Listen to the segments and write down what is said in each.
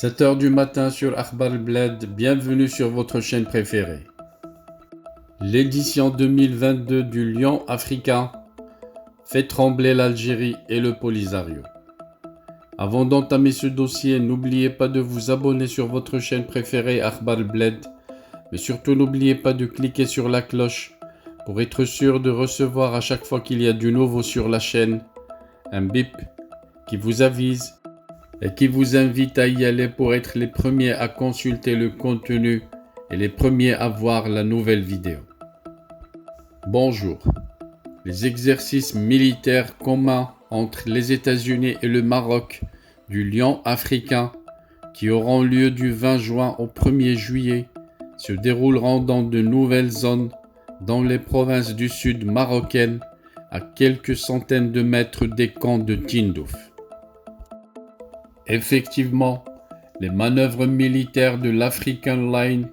7 heures du matin sur Akhbar al-Bled, bienvenue sur votre chaîne préférée. L'édition 2022 du Lion africain fait trembler l'Algérie et le Polisario. Avant d'entamer ce dossier, n'oubliez pas de vous abonner sur votre chaîne préférée Akhbar al-Bled, mais surtout n'oubliez pas de cliquer sur la cloche pour être sûr de recevoir à chaque fois qu'il y a du nouveau sur la chaîne un bip qui vous avise et qui vous invite à y aller pour être les premiers à consulter le contenu et les premiers à voir la nouvelle vidéo. Bonjour. Les exercices militaires communs entre les États-Unis et le Maroc du Lion africain qui auront lieu du 20 juin au 1er juillet se dérouleront dans de nouvelles zones dans les provinces du sud marocaines à quelques centaines de mètres des camps de Tindouf. Effectivement, les manœuvres militaires de l'African Line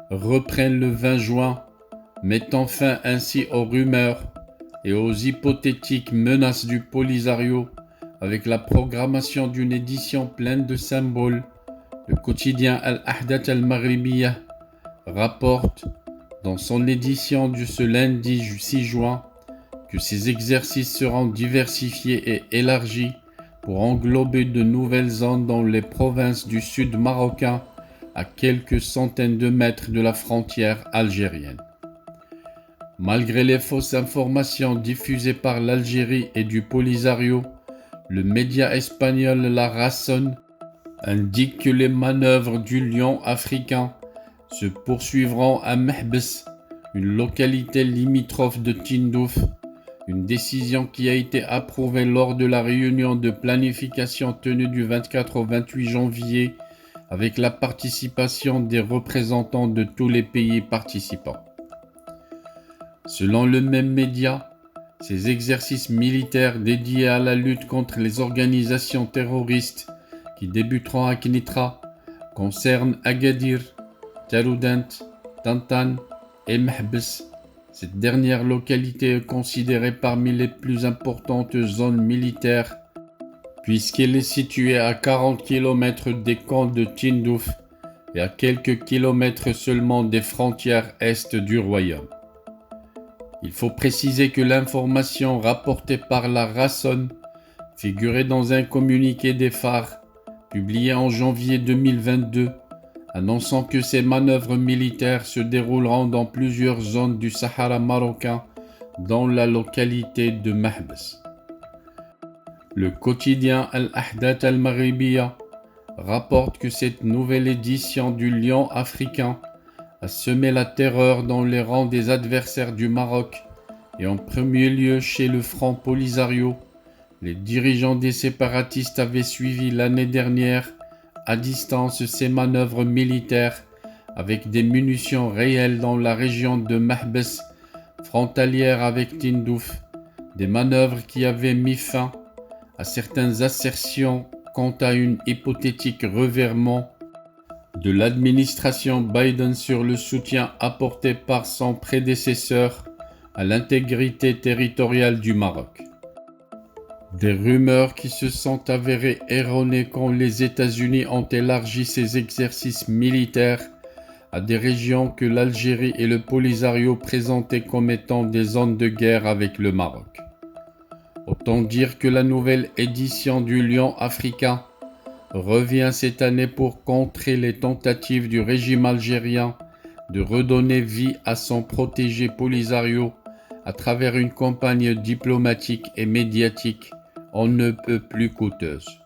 reprennent le 20 juin, mettant fin ainsi aux rumeurs et aux hypothétiques menaces du Polisario avec la programmation d'une édition pleine de symboles. Le quotidien Al-Ahdat al-Maghribiya rapporte dans son édition de ce lundi 6 juin que ces exercices seront diversifiés et élargis pour englober de nouvelles zones dans les provinces du sud marocain à quelques centaines de mètres de la frontière algérienne. Malgré les fausses informations diffusées par l'Algérie et du Polisario, le média espagnol La Razón indique que les manœuvres du Lion africain se poursuivront à Mehbes, une localité limitrophe de Tindouf, une décision qui a été approuvée lors de la réunion de planification tenue du 24 au 28 janvier avec la participation des représentants de tous les pays participants. Selon le même média, ces exercices militaires dédiés à la lutte contre les organisations terroristes qui débuteront à Kenitra concernent Agadir, Taroudant, Tantan et Mehbes. Cette dernière localité est considérée parmi les plus importantes zones militaires puisqu'elle est située à 40 km des camps de Tindouf et à quelques kilomètres seulement des frontières est du royaume. Il faut préciser que l'information rapportée par La Razón figurait dans un communiqué des phares publié en janvier 2022 annonçant que ces manœuvres militaires se dérouleront dans plusieurs zones du Sahara marocain, dans la localité de Mehbes. Le quotidien Al-Ahdat al-Maghribiya rapporte que cette nouvelle édition du Lion africain a semé la terreur dans les rangs des adversaires du Maroc et en premier lieu chez le Front Polisario. Les dirigeants des séparatistes avaient suivi l'année dernière à distance ces manœuvres militaires avec des munitions réelles dans la région de Mehbes, frontalière avec Tindouf, des manœuvres qui avaient mis fin à certaines assertions quant à un hypothétique revirement de l'administration Biden sur le soutien apporté par son prédécesseur à l'intégrité territoriale du Maroc. Des rumeurs qui se sont avérées erronées quand les États-Unis ont élargi ces exercices militaires à des régions que l'Algérie et le Polisario présentaient comme étant des zones de guerre avec le Maroc. Autant dire que la nouvelle édition du Lion africain revient cette année pour contrer les tentatives du régime algérien de redonner vie à son protégé Polisario à travers une campagne diplomatique et médiatique on ne peut plus coûteuse.